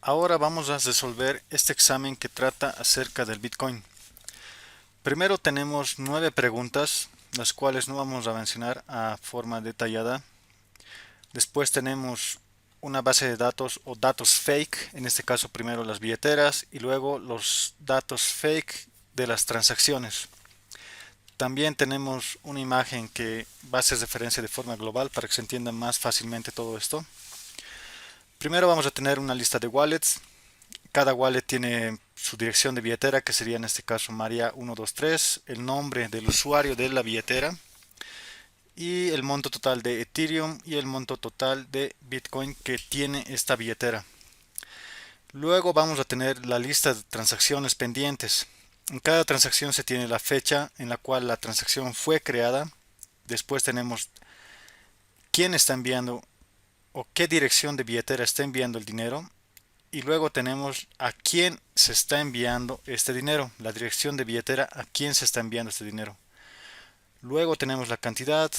Ahora vamos a resolver este examen que trata acerca del Bitcoin. Primero tenemos 9 preguntas, las cuales no vamos a mencionar a forma detallada. Después tenemos una base de datos o datos fake, en este caso primero las billeteras y luego los datos fake de las transacciones. También tenemos una imagen que va a hacer referencia de forma global para que se entienda más fácilmente todo esto. Primero vamos a tener una lista de wallets. Cada wallet tiene su dirección de billetera, que sería en este caso María 123, el nombre del usuario de la billetera y el monto total de Ethereum y el monto total de Bitcoin que tiene esta billetera. Luego vamos a tener la lista de transacciones pendientes. En cada transacción se tiene la fecha en la cual la transacción fue creada. Después tenemos quién está enviando o qué dirección de billetera está enviando el dinero. Y luego tenemos a quién se está enviando este dinero, la dirección de billetera a quién se está enviando este dinero. Luego tenemos la cantidad,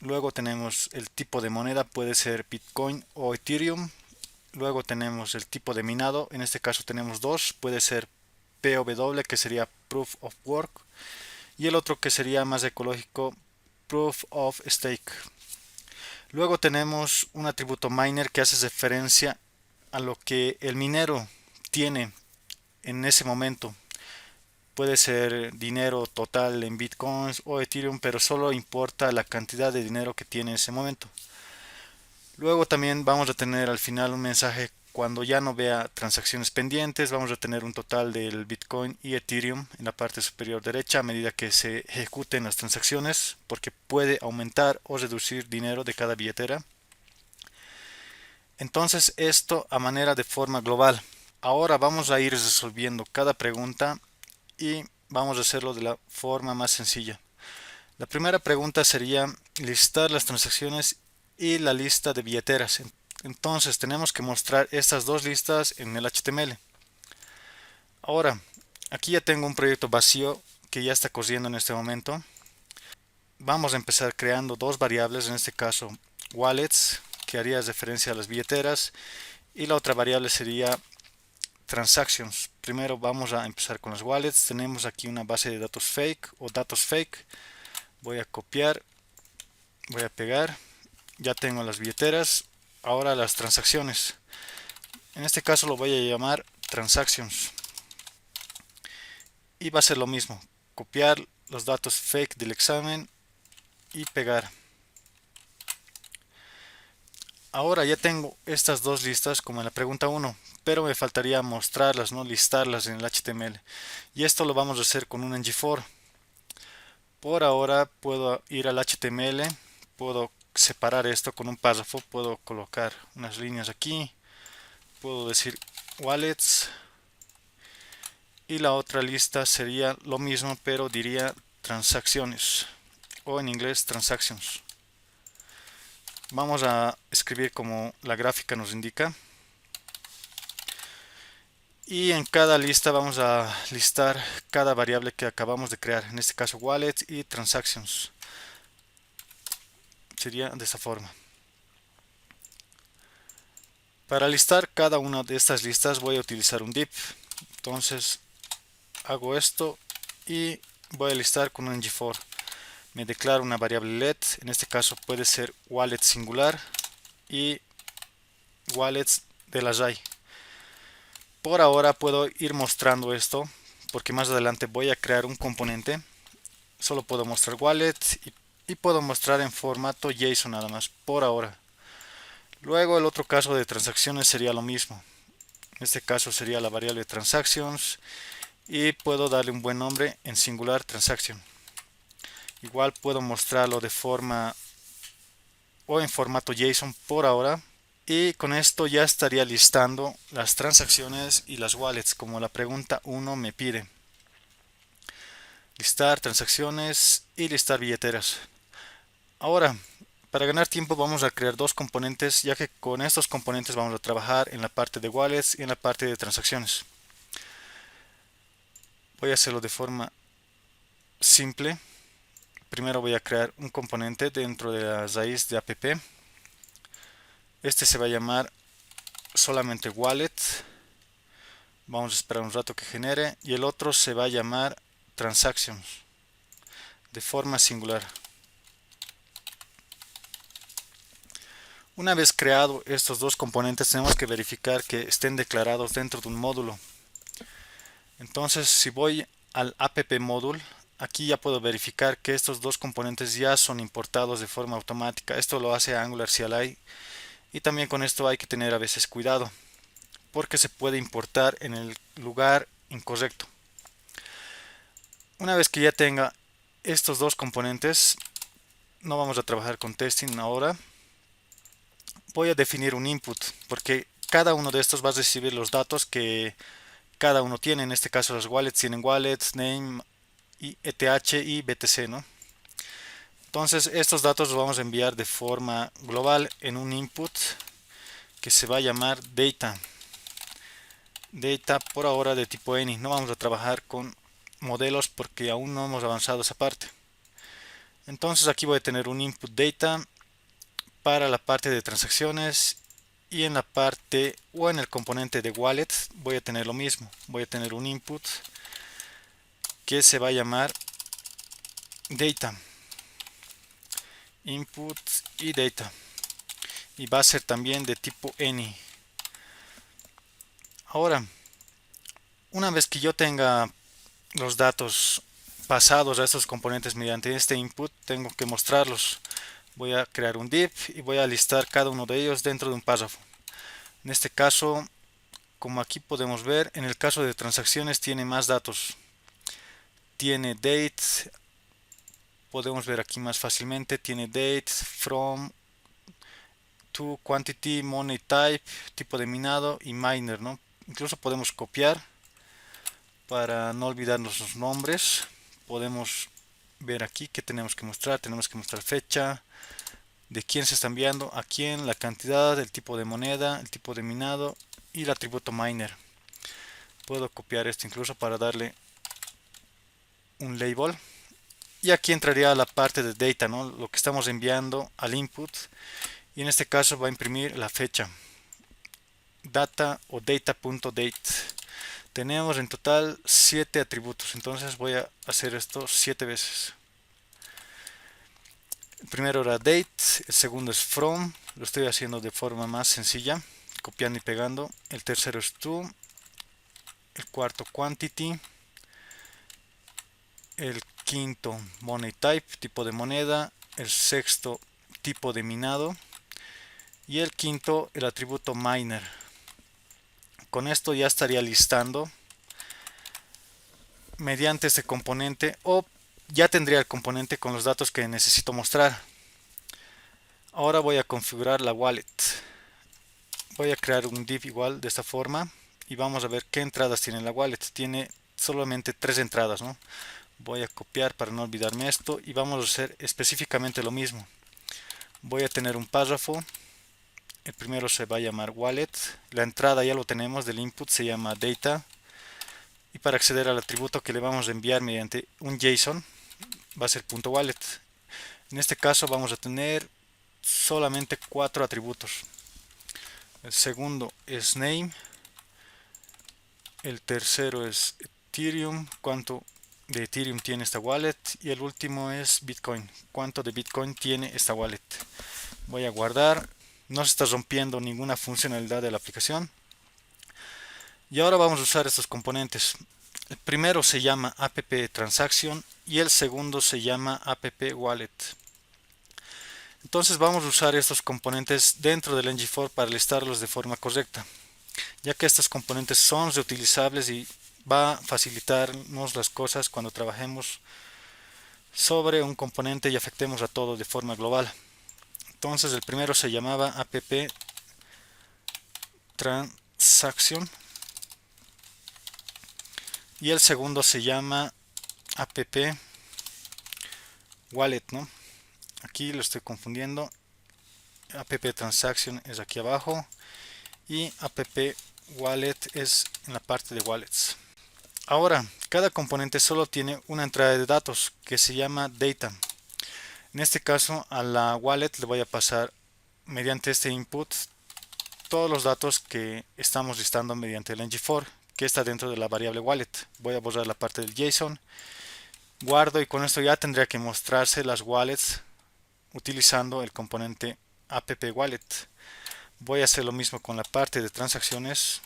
luego tenemos el tipo de moneda, puede ser Bitcoin o Ethereum. Luego tenemos el tipo de minado, en este caso tenemos dos, puede ser POW, que sería Proof of Work, y el otro que sería más ecológico, Proof of Stake. Luego tenemos un atributo miner que hace referencia a lo que el minero tiene en ese momento. Puede ser dinero total en bitcoins o Ethereum, pero solo importa la cantidad de dinero que tiene en ese momento. Luego también vamos a tener al final un mensaje cuando ya no vea transacciones pendientes. Vamos a tener un total del Bitcoin y Ethereum en la parte superior derecha a medida que se ejecuten las transacciones, porque puede aumentar o reducir dinero de cada billetera. Entonces esto a manera de forma global. Ahora vamos a ir resolviendo cada pregunta y vamos a hacerlo de la forma más sencilla. La primera pregunta sería listar las transacciones y la lista de billeteras. Entonces tenemos que mostrar estas dos listas en el HTML. Ahora, aquí ya tengo un proyecto vacío que ya está corriendo en este momento. Vamos a empezar creando dos variables, en este caso wallets, que haría referencia a las billeteras, y la otra variable sería transactions. Primero vamos a empezar con las wallets. Tenemos aquí una base de datos fake o datos fake. Voy a copiar, voy a pegar. Ya tengo las billeteras. Ahora las transacciones. En este caso lo voy a llamar transactions. Y va a ser lo mismo. Copiar los datos fake del examen y pegar. Ahora ya tengo estas dos listas como en la pregunta 1, pero me faltaría mostrarlas, no listarlas en el HTML. Y esto lo vamos a hacer con un ngFor. Por ahora puedo ir al HTML, puedo separar esto con un párrafo, puedo colocar unas líneas aquí, puedo decir wallets y la otra lista sería lo mismo, pero diría transacciones o en inglés transactions. Vamos a escribir como la gráfica nos indica. Y en cada lista vamos a listar cada variable que acabamos de crear, en este caso wallets y transactions. Sería de esta forma. Para listar cada una de estas listas voy a utilizar un div. Entonces hago esto y voy a listar con un ngFor. Me declaro una variable let, en este caso puede ser wallet singular y wallets del array. Por ahora puedo ir mostrando esto porque más adelante voy a crear un componente. Solo puedo mostrar wallet y puedo mostrar en formato JSON nada más por ahora. Luego el otro caso de transacciones sería lo mismo. En este caso sería la variable transactions y puedo darle un buen nombre en singular transaction. Igual puedo mostrarlo de forma o en formato JSON por ahora. Y con esto ya estaría listando las transacciones y las wallets como la pregunta 1 me pide. Listar transacciones y listar billeteras. Ahora, para ganar tiempo vamos a crear dos componentes, ya que con estos componentes vamos a trabajar en la parte de wallets y en la parte de transacciones. Voy a hacerlo de forma simple. Primero voy a crear un componente dentro de la raíz de app. Este se va a llamar solamente wallet. Vamos a esperar un rato que genere y el otro se va a llamar transactions de forma singular. Una vez creado estos dos componentes, tenemos que verificar que estén declarados dentro de un módulo. Entonces, si voy al app module, aquí ya puedo verificar que estos dos componentes ya son importados de forma automática. Esto lo hace Angular CLI y también con esto hay que tener a veces cuidado, porque se puede importar en el lugar incorrecto. Una vez que ya tenga estos dos componentes, no vamos a trabajar con testing ahora. Voy a definir un input porque cada uno de estos va a recibir los datos que cada uno tiene. En este caso los wallets tienen wallets, name, y ETH y BTC, ¿no? Entonces estos datos los vamos a enviar de forma global en un input que se va a llamar data. Data por ahora de tipo any. No vamos a trabajar con modelos porque aún no hemos avanzado esa parte. Entonces aquí voy a tener un input data para la parte de transacciones y en la parte o en el componente de wallet voy a tener lo mismo. Voy a tener un input que se va a llamar data. Input y data. Y va a ser también de tipo any. Ahora, una vez que yo tenga los datos pasados a estos componentes mediante este input, tengo que mostrarlos. Voy a crear un div y voy a listar cada uno de ellos dentro de un párrafo. En este caso, como aquí podemos ver, en el caso de transacciones tiene más datos. Tiene date, podemos ver aquí más fácilmente, tiene date, from, to, quantity, money type, tipo de minado y miner, ¿no? Incluso podemos copiar para no olvidarnos los nombres. Podemos ver aquí que tenemos que mostrar. Tenemos que mostrar fecha, de quién se está enviando, a quién, la cantidad, el tipo de moneda, el tipo de minado y el atributo miner. Puedo copiar esto incluso para darle un label. Y aquí entraría la parte de data, ¿no? Lo que estamos enviando al input. Y en este caso va a imprimir la fecha. Data o data.date. Tenemos en total 7 atributos, entonces voy a hacer esto 7 veces. El primero era date, el segundo es from, lo estoy haciendo de forma más sencilla, copiando y pegando. El tercero es to, el cuarto quantity, el quinto money type, tipo de moneda, el sexto tipo de minado y el quinto el atributo miner. Con esto ya estaría listando mediante este componente o ya tendría el componente con los datos que necesito mostrar. Ahora voy a configurar la wallet. Voy a crear un div igual de esta forma y vamos a ver qué entradas tiene la wallet. Tiene solamente 3 entradas, ¿no? Voy a copiar para no olvidarme esto y vamos a hacer específicamente lo mismo. Voy a tener un párrafo. El primero se va a llamar wallet. La entrada ya lo tenemos, del input se llama data. Y para acceder al atributo que le vamos a enviar mediante un JSON va a ser .wallet. En este caso vamos a tener solamente 4 atributos. El segundo es name. El tercero es Ethereum, cuánto de Ethereum tiene esta wallet. Y el último es Bitcoin, cuánto de Bitcoin tiene esta wallet. Voy a guardar. No se está rompiendo ninguna funcionalidad de la aplicación. Y ahora vamos a usar estos componentes. El primero se llama app transaction y el segundo se llama app wallet. Entonces vamos a usar estos componentes dentro del ng4 para listarlos de forma correcta, ya que estos componentes son reutilizables y va a facilitarnos las cosas cuando trabajemos sobre un componente y afectemos a todo de forma global. Entonces el primero se llamaba app transaction y el segundo se llama app wallet, ¿no? Aquí lo estoy confundiendo. App transaction es aquí abajo y app wallet es en la parte de wallets. Ahora, cada componente solo tiene una entrada de datos que se llama data. En este caso, a la wallet le voy a pasar mediante este input todos los datos que estamos listando mediante el ng4, que está dentro de la variable wallet. Voy a borrar la parte del JSON, guardo y con esto ya tendría que mostrarse las wallets utilizando el componente app wallet. Voy a hacer lo mismo con la parte de transacciones.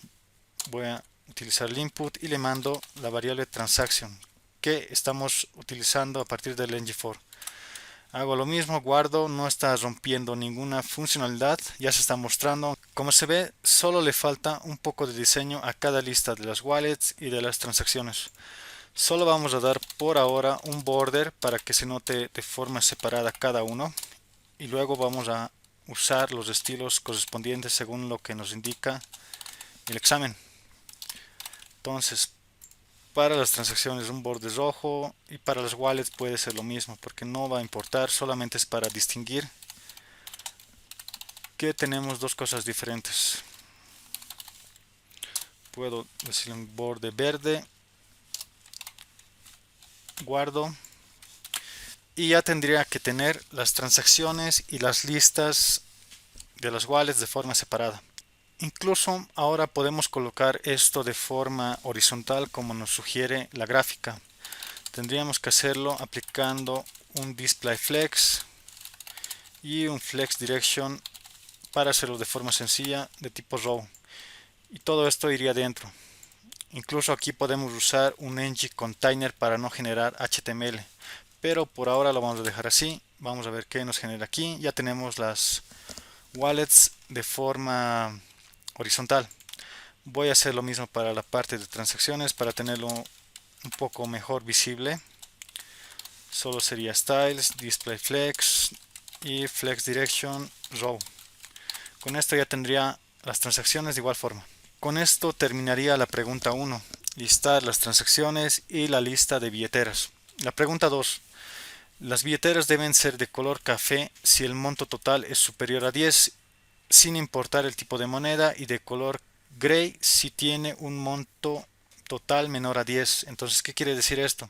Voy a utilizar el input y le mando la variable transaction que estamos utilizando a partir del ng-for. Hago lo mismo, guardo, no está rompiendo ninguna funcionalidad, ya se está mostrando. Como se ve, solo le falta un poco de diseño a cada lista de las wallets y de las transacciones. Solo vamos a dar por ahora un border para que se note de forma separada cada uno y luego vamos a usar los estilos correspondientes según lo que nos indica el examen. Entonces, para las transacciones un borde rojo y para las wallets puede ser lo mismo porque no va a importar, solamente es para distinguir que tenemos dos cosas diferentes. Puedo decir un borde verde, guardo y ya tendría que tener las transacciones y las listas de las wallets de forma separada. Incluso ahora podemos colocar esto de forma horizontal como nos sugiere la gráfica. Tendríamos que hacerlo aplicando un display flex y un flex direction para hacerlo de forma sencilla de tipo row, y todo esto iría dentro. Incluso aquí podemos usar un ng container para no generar HTML, pero por ahora lo vamos a dejar así. Vamos a ver qué nos genera aquí. Ya tenemos las wallets de forma horizontal. Voy a hacer lo mismo para la parte de transacciones para tenerlo un poco mejor visible. Solo sería styles, display flex y flex direction row. Con esto ya tendría las transacciones de igual forma. Con esto terminaría la pregunta 1, listar las transacciones y la lista de billeteras. La pregunta 2, las billeteras deben ser de color café si el monto total es superior a 10, sin importar el tipo de moneda, y de color gray si tiene un monto total menor a 10. Entonces, ¿qué quiere decir esto?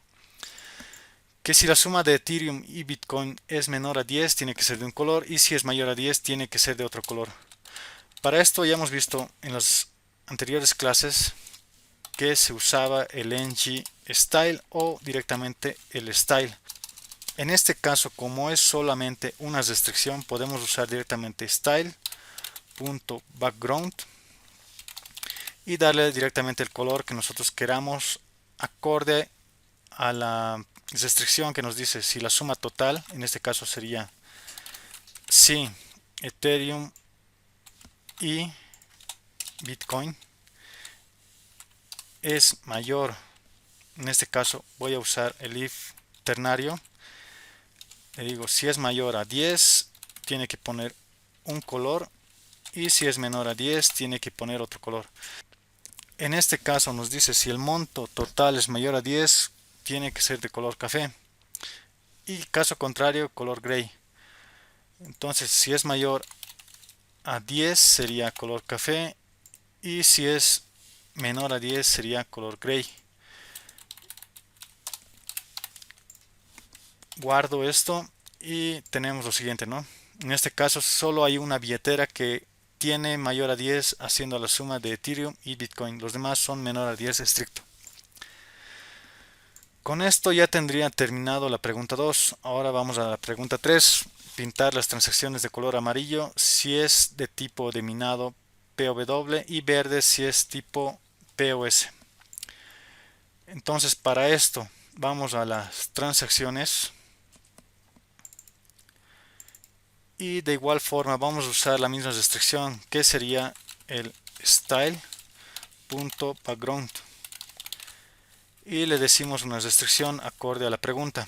Que si la suma de Ethereum y Bitcoin es menor a 10, tiene que ser de un color, y si es mayor a 10, tiene que ser de otro color. Para esto ya hemos visto en las anteriores clases que se usaba el ng style o directamente el style. En este caso, como es solamente una restricción, podemos usar directamente style.background y darle directamente el color que nosotros queramos acorde a la restricción que nos dice si la suma total, en este caso sería si Ethereum y Bitcoin es mayor, en este caso voy a usar el if ternario. Le digo, si es mayor a 10 tiene que poner un color, y si es menor a 10 tiene que poner otro color. En este caso nos dice si el monto total es mayor a 10 tiene que ser de color café, y caso contrario color gray. Entonces si es mayor a 10 sería color café, y si es menor a 10 sería color gray. Guardo esto y tenemos lo siguiente, ¿no? En este caso solo hay una billetera que tiene mayor a 10 haciendo la suma de Ethereum y Bitcoin. Los demás son menor a 10 estricto. Con esto ya tendría terminado la pregunta 2. Ahora vamos a la pregunta 3. Pintar las transacciones de color amarillo si es de tipo de minado POW y verde si es tipo POS. Entonces para esto vamos a las transacciones y de igual forma vamos a usar la misma restricción que sería el style.background y le decimos una restricción acorde a la pregunta.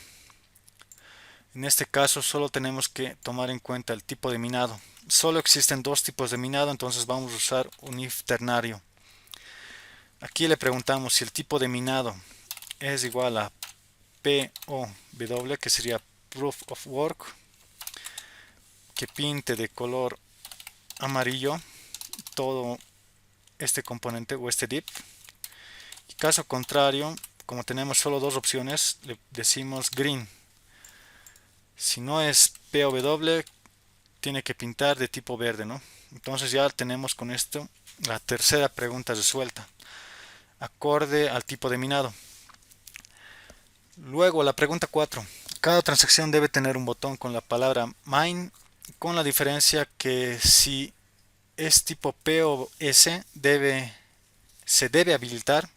En este caso solo tenemos que tomar en cuenta el tipo de minado. Solo existen dos tipos de minado, entonces vamos a usar un if ternario. Aquí le preguntamos si el tipo de minado es igual a POW, que sería Proof of Work, que pinte de color amarillo todo este componente o este div. Y caso contrario, como tenemos solo dos opciones, le decimos green. Si no es POW, tiene que pintar de tipo verde, ¿no? Entonces ya tenemos con esto la tercera pregunta resuelta. acorde al tipo de minado. Luego la pregunta 4. Cada transacción debe tener un botón con la palabra mine, con la diferencia que si es tipo P o S se debe habilitar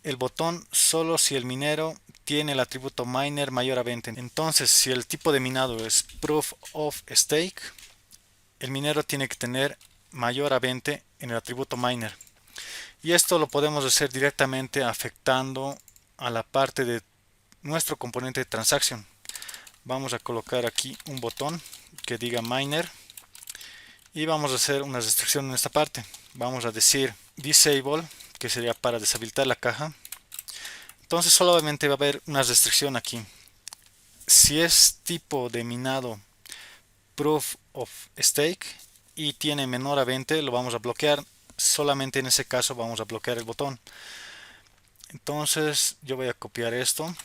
el botón solo si el minero tiene el atributo miner mayor a 20. Entonces, si el tipo de minado es proof of stake, el minero tiene que tener mayor a 20 en el atributo miner. Y esto lo podemos hacer directamente afectando a la parte de nuestro componente de transaction. Vamos a colocar aquí un botón que diga miner y vamos a hacer una restricción en esta parte. Vamos a decir disable, que sería para deshabilitar la caja. Entonces solamente va a haber una restricción aquí. Si es tipo de minado proof of stake y tiene menor a 20, lo vamos a bloquear. Solamente en ese caso vamos a bloquear el botón. Entonces yo voy a copiar esto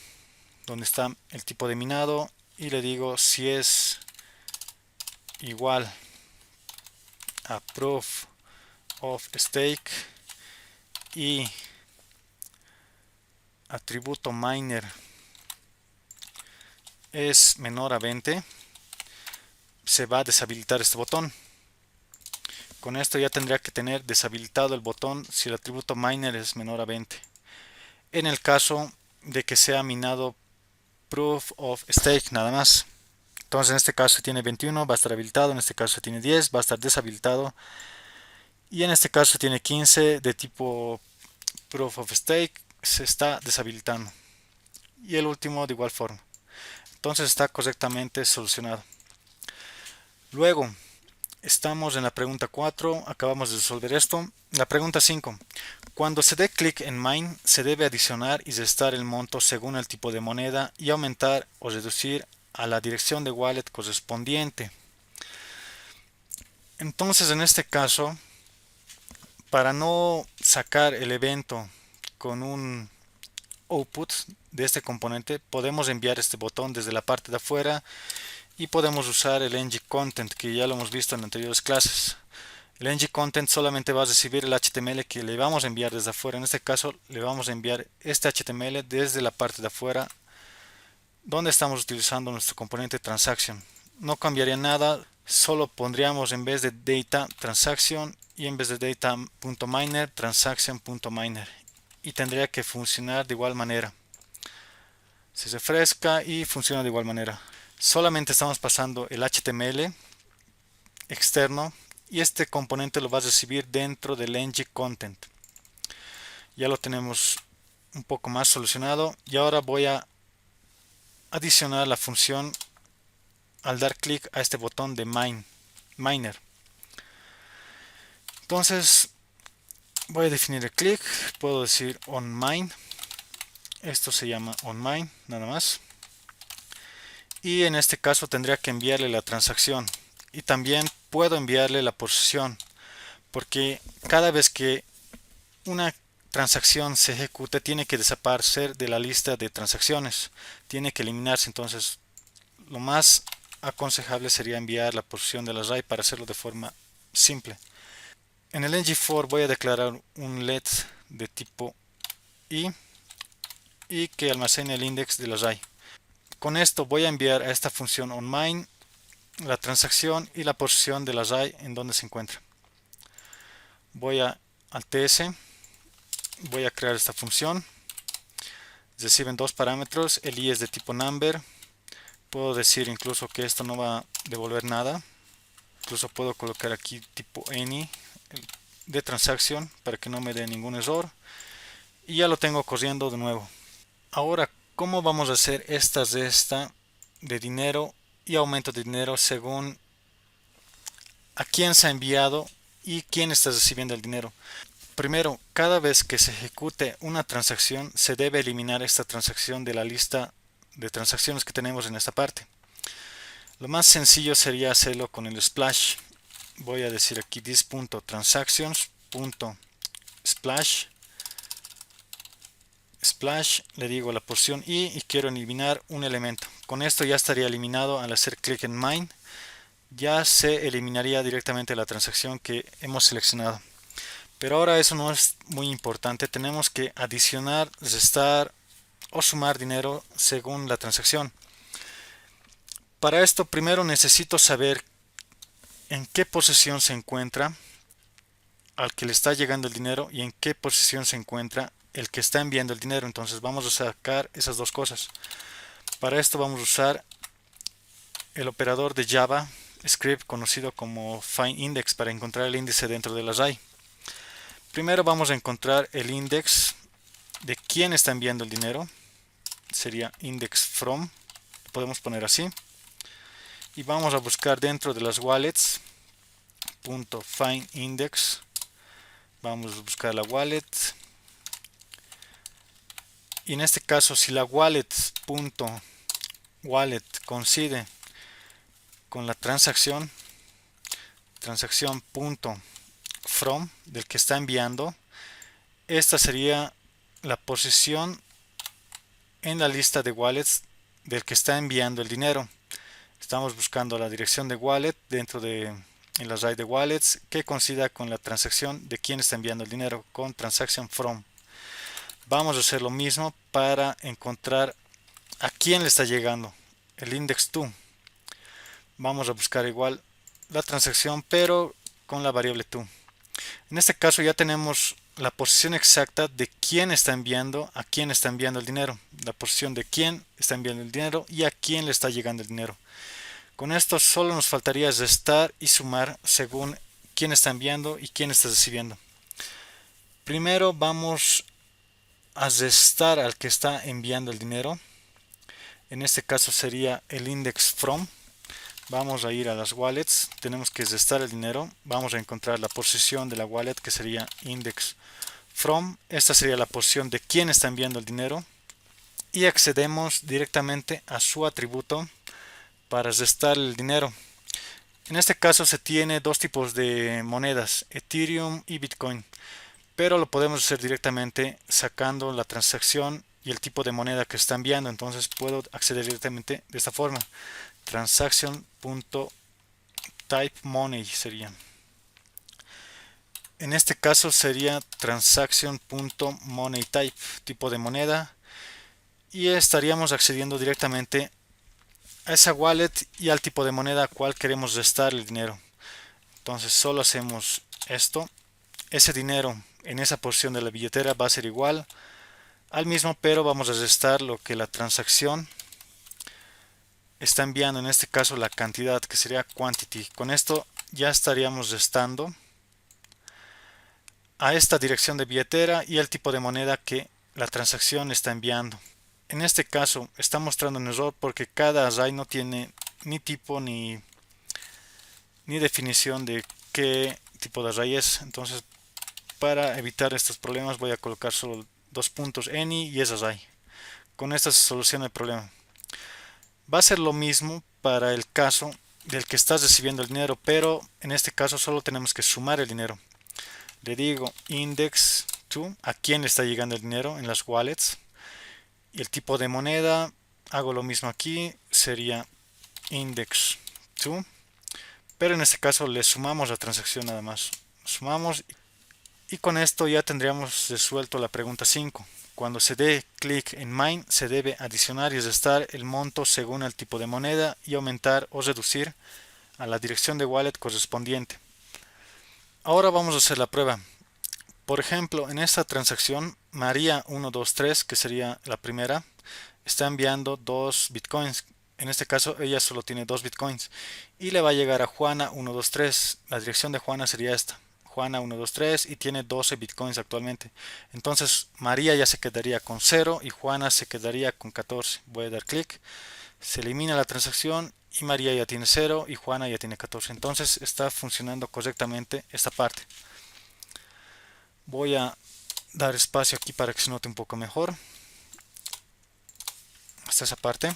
donde está el tipo de minado y le digo si es igual a proof of stake y atributo miner es menor a 20, se va a deshabilitar este botón. Con esto ya tendría que tener deshabilitado el botón si el atributo miner es menor a 20. En el caso de que sea minado proof of stake nada más. Entonces en este caso tiene 21, va a estar habilitado. En este caso tiene 10, va a estar deshabilitado. Y en este caso tiene 15 de tipo proof of stake, se está deshabilitando. Y el último de igual forma. Entonces está correctamente solucionado. Luego estamos en la pregunta 4, acabamos de resolver esto. La pregunta 5. Cuando se dé clic en mine, se debe adicionar y restar el monto según el tipo de moneda y aumentar o reducir a la dirección de wallet correspondiente. Entonces en este caso, para no sacar el evento con un output de este componente, podemos enviar este botón desde la parte de afuera y podemos usar el ng content, que ya lo hemos visto en anteriores clases. El ng content solamente va a recibir el HTML que le vamos a enviar desde afuera. En este caso le vamos a enviar este HTML desde la parte de afuera donde estamos utilizando nuestro componente transaction. No cambiaría nada, solo pondríamos en vez de data transaction y en vez de data.miner transaction.miner y tendría que funcionar de igual manera. Se refresca y funciona de igual manera. Solamente estamos pasando el HTML externo y este componente lo va a recibir dentro del ng content. Ya lo tenemos un poco más solucionado y ahora voy a adicionar la función al dar clic a este botón de miner. Entonces voy a definir el clic, puedo decir onMine, esto se llama onMine nada más, y en este caso tendría que enviarle la transacción y también puedo enviarle la posición, porque cada vez que una transacción se ejecute tiene que desaparecer de la lista de transacciones, tiene que eliminarse. Entonces lo más aconsejable sería enviar la posición del array para hacerlo de forma simple. En el ng-for voy a declarar un let de tipo i y que almacene el index del array. Con esto voy a enviar a esta función onMine la transacción y la posición del array en donde se encuentra. Voy al ts, voy a crear esta función. Reciben dos parámetros, el i es de tipo number. Puedo decir incluso que esto no va a devolver nada. Incluso puedo colocar aquí tipo any de transacción para que no me dé ningún error. Y ya lo tengo corriendo de nuevo. Ahora, ¿cómo vamos a hacer esta resta de dinero y aumento de dinero según a quién se ha enviado y quién está recibiendo el dinero? Primero, cada vez que se ejecute una transacción, se debe eliminar esta transacción de la lista de transacciones que tenemos en esta parte. Lo más sencillo sería hacerlo con el splash. Voy a decir aquí this.transactions.splash le digo la porción y quiero eliminar un elemento. Con esto ya estaría eliminado. Al hacer clic en mine ya se eliminaría directamente la transacción que hemos seleccionado. Pero ahora eso no es muy importante. Tenemos que adicionar, restar o sumar dinero según la transacción. Para esto primero necesito saber en qué posición se encuentra al que le está llegando el dinero y en qué posición se encuentra el que está enviando el dinero. Entonces vamos a sacar esas dos cosas. Para esto vamos a usar el operador de Java script conocido como findIndex para encontrar el índice dentro del array. Primero vamos a encontrar el index de quién está enviando el dinero. Sería index from, podemos poner así. Y vamos a buscar dentro de las wallets .findIndex. Vamos a buscar la wallet. Y en este caso, si la wallet coincide con la transacción from del que está enviando, esta sería la posición en la lista de wallets del que está enviando el dinero. Estamos buscando la dirección de wallet dentro de el array de wallets que coincida con la transacción de quién está enviando el dinero con transaction from. Vamos a hacer lo mismo para encontrar a quién le está llegando el index to. Vamos a buscar igual la transacción pero con la variable to. En este caso ya tenemos la posición exacta de quién está enviando, a quién está enviando el dinero, la posición de quién está enviando el dinero y a quién le está llegando el dinero. Con esto solo nos faltaría restar y sumar según quién está enviando y quién está recibiendo. Primero vamos a restar al que está enviando el dinero. En este caso sería el index from. Vamos a ir a las wallets, tenemos que restar el dinero, vamos a encontrar la posición de la wallet que sería index from, esta sería la posición de quién está enviando el dinero y accedemos directamente a su atributo para restar el dinero. En este caso se tiene dos tipos de monedas, Ethereum y Bitcoin, pero lo podemos hacer directamente sacando la transacción y el tipo de moneda que está enviando, entonces puedo acceder directamente de esta forma. Transaction.typeMoney sería. En este caso sería transaction.moneyType, tipo de moneda, y estaríamos accediendo directamente a esa wallet y al tipo de moneda a cual queremos restar el dinero. Entonces solo hacemos esto. Ese dinero en esa posición de la billetera va a ser igual al mismo, pero vamos a restar lo que la transacción está enviando, en este caso la cantidad que sería quantity. Con esto ya estaríamos restando a esta dirección de billetera y el tipo de moneda que la transacción está enviando. En este caso está mostrando un error porque cada array no tiene ni tipo ni definición de qué tipo de array es. Entonces para evitar estos problemas voy a colocar solo dos puntos any y es array. Con esto se soluciona el problema. Va a ser lo mismo para el caso del que estás recibiendo el dinero, pero en este caso solo tenemos que sumar el dinero. Le digo index to, a quién le está llegando el dinero en las wallets. Y el tipo de moneda, hago lo mismo aquí, sería index to. Pero en este caso le sumamos la transacción nada más. Sumamos y con esto ya tendríamos resuelto la pregunta 5. Cuando se dé clic en Mine, se debe adicionar y restar el monto según el tipo de moneda y aumentar o reducir a la dirección de wallet correspondiente. Ahora vamos a hacer la prueba. Por ejemplo, en esta transacción, María 123, que sería la primera, está enviando 2 bitcoins. En este caso, ella solo tiene 2 bitcoins. Y le va a llegar a Juana 123. La dirección de Juana sería esta. Juana 123 y tiene 12 bitcoins actualmente. Entonces María ya se quedaría con 0 y Juana se quedaría con 14. Voy a dar clic, se elimina la transacción y María ya tiene 0 y Juana ya tiene 14. Entonces está funcionando correctamente esta parte. Voy a dar espacio aquí para que se note un poco mejor. Hasta esa parte.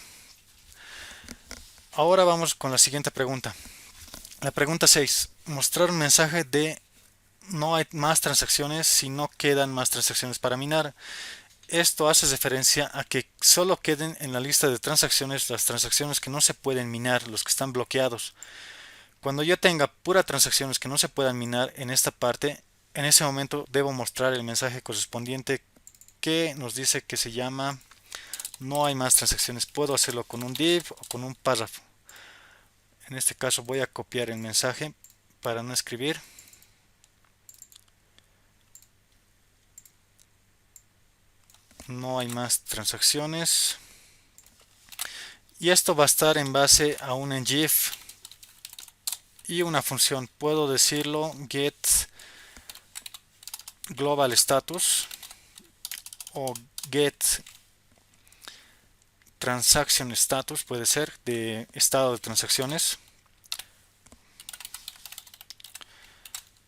Ahora vamos con la siguiente pregunta. La pregunta 6. Mostrar un mensaje de no hay más transacciones si no quedan más transacciones para minar. Esto hace referencia a que solo queden en la lista de transacciones las transacciones que no se pueden minar, los que están bloqueados. Cuando yo tenga puras transacciones que no se puedan minar en esta parte, en ese momento debo mostrar el mensaje correspondiente que nos dice que se llama no hay más transacciones. Puedo hacerlo con un div o con un párrafo. En este caso voy a copiar el mensaje para no escribir. No hay más transacciones. Y esto va a estar en base a un ngIf y una función. Puedo decirlo get global status o get transaction status, puede ser de estado de transacciones.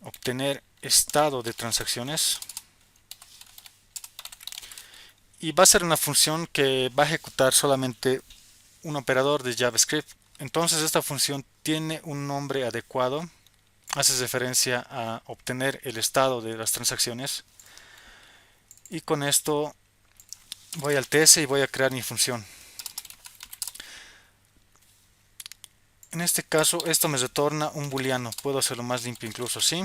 Obtener estado de transacciones. Y va a ser una función que va a ejecutar solamente un operador de JavaScript. Entonces esta función tiene un nombre adecuado. Hace referencia a obtener el estado de las transacciones. Y con esto voy al TS y voy a crear mi función. En este caso esto me retorna un booleano. Puedo hacerlo más limpio incluso así.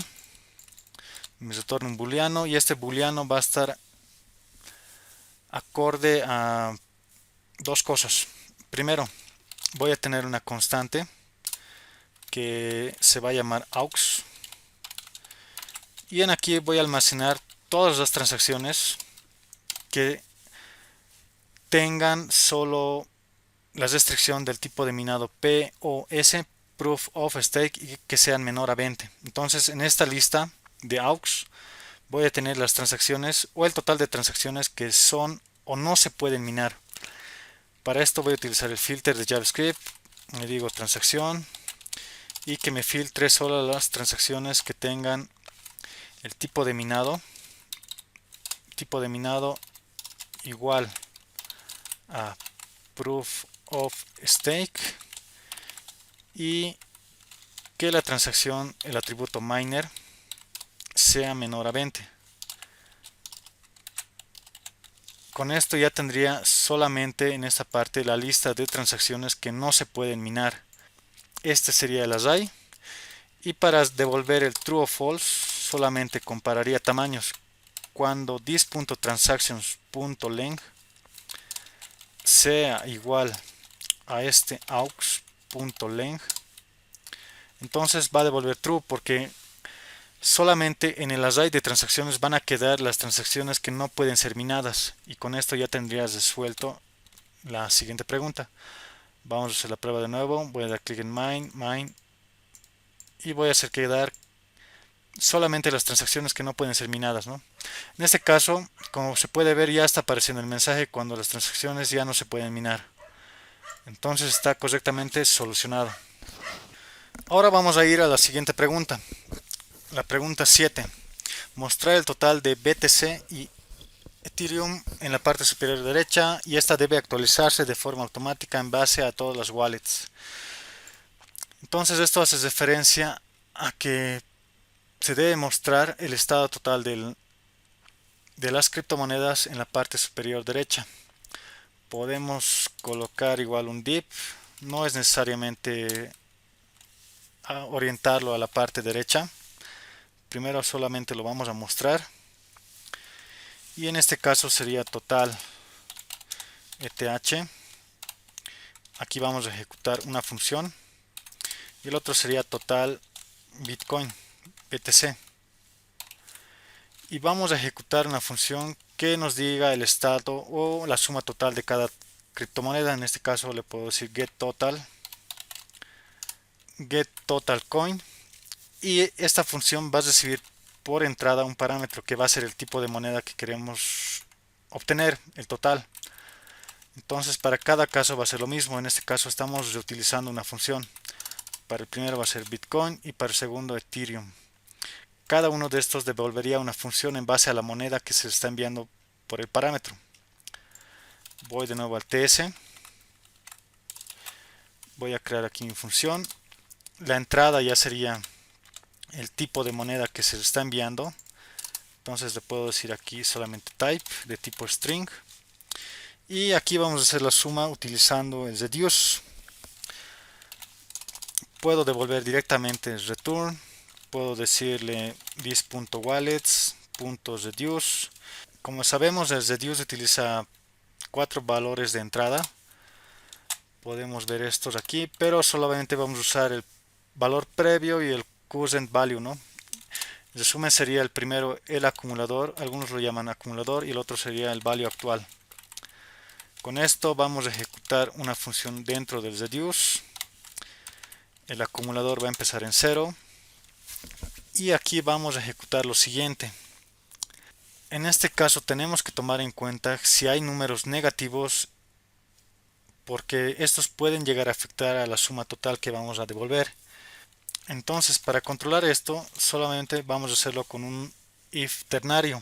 Me retorna un booleano y este booleano va a estar acorde a dos cosas. Primero, voy a tener una constante que se va a llamar aux y en aquí voy a almacenar todas las transacciones que tengan solo la restricción del tipo de minado POS, Proof of Stake, y que sean menor a 20. Entonces en esta lista de aux voy a tener las transacciones o el total de transacciones que son o no se pueden minar. Para esto voy a utilizar el filter de JavaScript. Le digo transacción y que me filtre solo las transacciones que tengan el tipo de minado igual a Proof of Stake y que la transacción, el atributo miner, sea menor a 20. Con esto ya tendría solamente en esta parte la lista de transacciones que no se pueden minar. Este sería el array. Y para devolver el true o false solamente compararía tamaños. Cuando this.transactions.length sea igual a este aux.length, entonces va a devolver true porque solamente en el array de transacciones van a quedar las transacciones que no pueden ser minadas. Y con esto ya tendrías resuelto la siguiente pregunta. Vamos a hacer la prueba de nuevo. Voy a dar clic en mine y voy a hacer quedar solamente las transacciones que no pueden ser minadas, ¿no? En este caso, como se puede ver, ya está apareciendo el mensaje cuando las transacciones ya no se pueden minar. Entonces está correctamente solucionado. Ahora vamos a ir a la siguiente pregunta. La pregunta 7. Mostrar el total de BTC y Ethereum en la parte superior derecha, y esta debe actualizarse de forma automática en base a todas las wallets. Entonces esto hace referencia a que se debe mostrar el estado total de las criptomonedas en la parte superior derecha. Podemos colocar igual un div, no es necesariamente orientarlo a la parte derecha. Primero solamente lo vamos a mostrar y en este caso sería total ETH. Aquí vamos a ejecutar una función y el otro sería total Bitcoin BTC. Y vamos a ejecutar una función que nos diga el estado o la suma total de cada criptomoneda. En este caso le puedo decir get total coin, y esta función va a recibir por entrada un parámetro que va a ser el tipo de moneda que queremos obtener, el total. Entonces para cada caso va a ser lo mismo. En este caso estamos reutilizando una función. Para el primero va a ser Bitcoin y para el segundo Ethereum. Cada uno de estos devolvería una función en base a la moneda que se está enviando por el parámetro. Voy de nuevo al TS. Voy a crear aquí mi función. La entrada ya sería el tipo de moneda que se está enviando. Entonces le puedo decir aquí solamente type de tipo string. Y aquí vamos a hacer la suma utilizando el reduce. Puedo devolver directamente el return. Puedo decirle this.wallets.reduce. Como sabemos, el reduce utiliza 4 valores de entrada. Podemos ver estos aquí, pero solamente vamos a usar el valor previo y el current value, ¿no? En resumen, sería el primero el acumulador, algunos lo llaman acumulador, y el otro sería el value actual. Con esto vamos a ejecutar una función dentro del reduce. El acumulador va a empezar en 0 y aquí vamos a ejecutar lo siguiente. En este caso tenemos que tomar en cuenta si hay números negativos, porque estos pueden llegar a afectar a la suma total que vamos a devolver. Entonces, para controlar esto solamente vamos a hacerlo con un if ternario.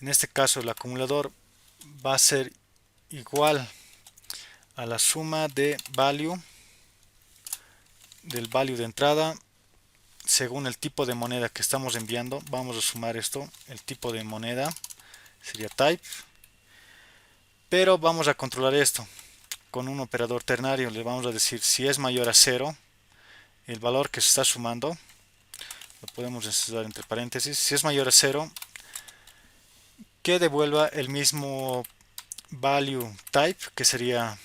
En este caso el acumulador va a ser igual a la suma de value del value de entrada según el tipo de moneda que estamos enviando. Vamos a sumar esto, el tipo de moneda sería type, pero vamos a controlar esto con un operador ternario. Le vamos a decir si es mayor a 0 el valor que se está sumando, lo podemos insertar entre paréntesis, si es mayor a 0 que devuelva el mismo value type, que sería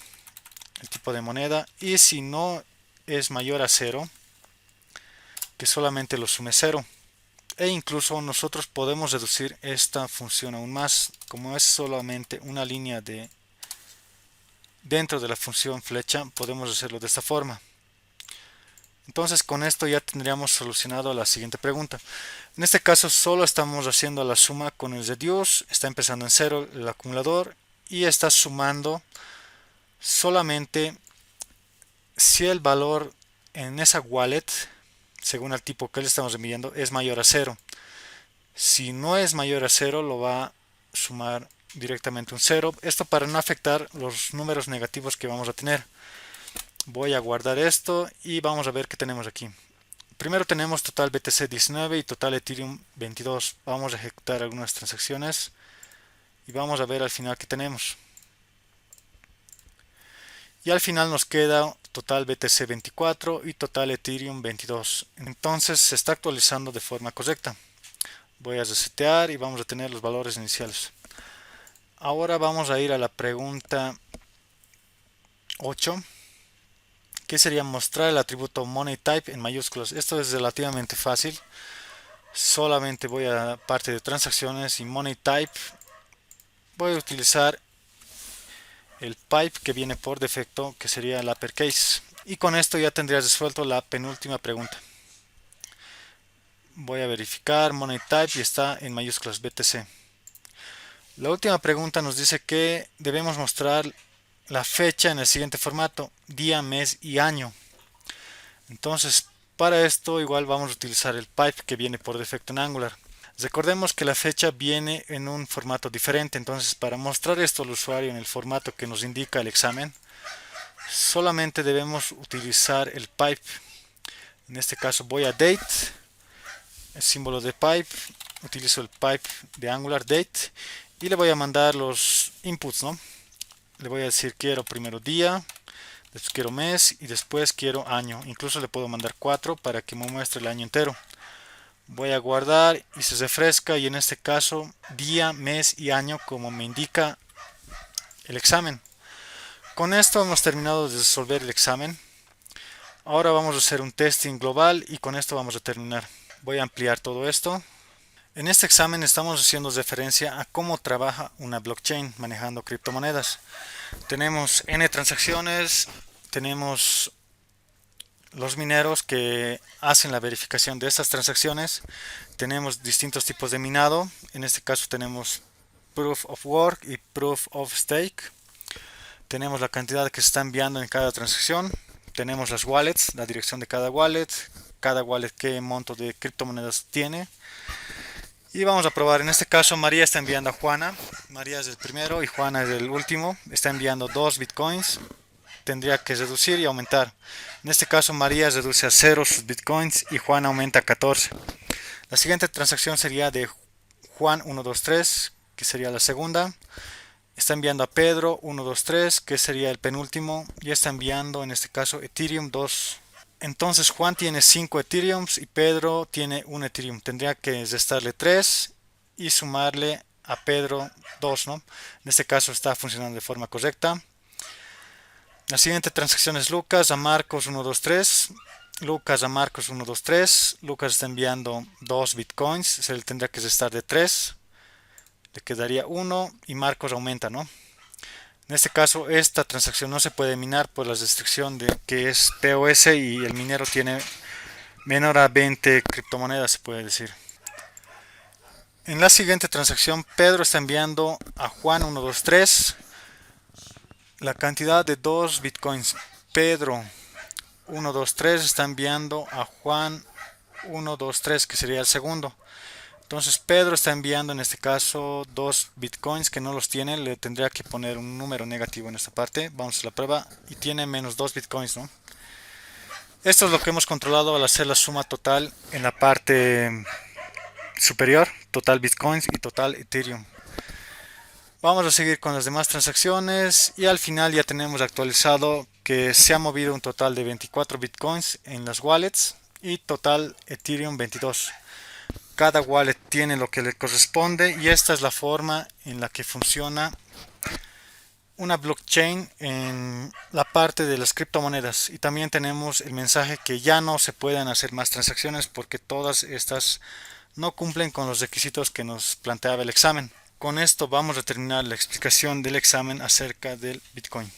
el tipo de moneda, y si no es mayor a 0 que solamente lo sume 0. E incluso nosotros podemos reducir esta función aún más, como es solamente una línea dentro de la función flecha, podemos hacerlo de esta forma. Entonces con esto ya tendríamos solucionado la siguiente pregunta. En este caso solo estamos haciendo la suma con el reduce, está empezando en 0 el acumulador y está sumando solamente si el valor en esa wallet, según el tipo que le estamos enviando, es mayor a 0. Si no es mayor a 0, lo va a sumar directamente un 0. Esto para no afectar los números negativos que vamos a tener. Voy a guardar esto y vamos a ver qué tenemos aquí. Primero tenemos total BTC 19 y total Ethereum 22. Vamos a ejecutar algunas transacciones y vamos a ver al final qué tenemos. Y al final nos queda total BTC 24 y total Ethereum 22. Entonces se está actualizando de forma correcta. Voy a resetear y vamos a tener los valores iniciales. Ahora vamos a ir a la pregunta 8, que sería mostrar el atributo MoneyType en mayúsculas. Esto es relativamente fácil. Solamente voy a la parte de transacciones y MoneyType. Voy a utilizar el pipe que viene por defecto, que sería el uppercase. Y con esto ya tendrías resuelto la penúltima pregunta. Voy a verificar MoneyType y está en mayúsculas BTC. La última pregunta nos dice que debemos mostrar la fecha en el siguiente formato: día, mes y año. Entonces para esto igual vamos a utilizar el pipe que viene por defecto en Angular. Recordemos que la fecha viene en un formato diferente, entonces para mostrar esto al usuario en el formato que nos indica el examen, solamente debemos utilizar el pipe. En este caso voy a date, el símbolo de pipe, utilizo el pipe de Angular date y le voy a mandar los inputs, ¿no? Le voy a decir quiero primero día, después quiero mes y después quiero año. Incluso le puedo mandar 4 para que me muestre el año entero. Voy a guardar y se refresca, y en este caso día, mes y año como me indica el examen. Con esto hemos terminado de resolver el examen. Ahora vamos a hacer un testing global y con esto vamos a terminar. Voy a ampliar todo esto. En este examen estamos haciendo referencia a cómo trabaja una blockchain manejando criptomonedas. Tenemos n transacciones, tenemos los mineros que hacen la verificación de estas transacciones, tenemos distintos tipos de minado. En este caso tenemos Proof of Work y Proof of Stake. Tenemos la cantidad que se está enviando en cada transacción, tenemos las wallets, la dirección de cada wallet qué monto de criptomonedas tiene. Y vamos a probar. En este caso María está enviando a Juana. María es el primero y Juana es el último. Está enviando 2 bitcoins. Tendría que reducir y aumentar. En este caso María reduce a 0 sus bitcoins y Juan aumenta a 14. La siguiente transacción sería de Juan 123, que sería la segunda. Está enviando a Pedro 123, que sería el penúltimo, y está enviando en este caso Ethereum 2. Entonces Juan tiene 5 Ethereums y Pedro tiene 1 Ethereum. Tendría que restarle 3 y sumarle a Pedro 2, ¿no? En este caso está funcionando de forma correcta. La siguiente transacción es Lucas a Marcos 123. Lucas a Marcos 123. Lucas está enviando 2 bitcoins. Se le tendría que restar de 3. Le quedaría 1 y Marcos aumenta, ¿no? En este caso, esta transacción no se puede minar por la restricción de que es POS y el minero tiene menor a 20 criptomonedas, se puede decir. En la siguiente transacción, Pedro está enviando a Juan 123 la cantidad de 2 bitcoins. Pedro 123 está enviando a Juan 123, que sería el segundo. Entonces Pedro está enviando en este caso 2 bitcoins que no los tiene. Le tendría que poner un número negativo en esta parte. Vamos a la prueba y tiene menos 2 bitcoins, ¿no? Esto es lo que hemos controlado al hacer la suma total en la parte superior, total bitcoins y total Ethereum. Vamos a seguir con las demás transacciones y al final ya tenemos actualizado que se ha movido un total de 24 bitcoins en las wallets y total Ethereum 22. Cada wallet tiene lo que le corresponde y esta es la forma en la que funciona una blockchain en la parte de las criptomonedas. Y también tenemos el mensaje que ya no se pueden hacer más transacciones porque todas estas no cumplen con los requisitos que nos planteaba el examen. Con esto vamos a terminar la explicación del examen acerca del Bitcoin.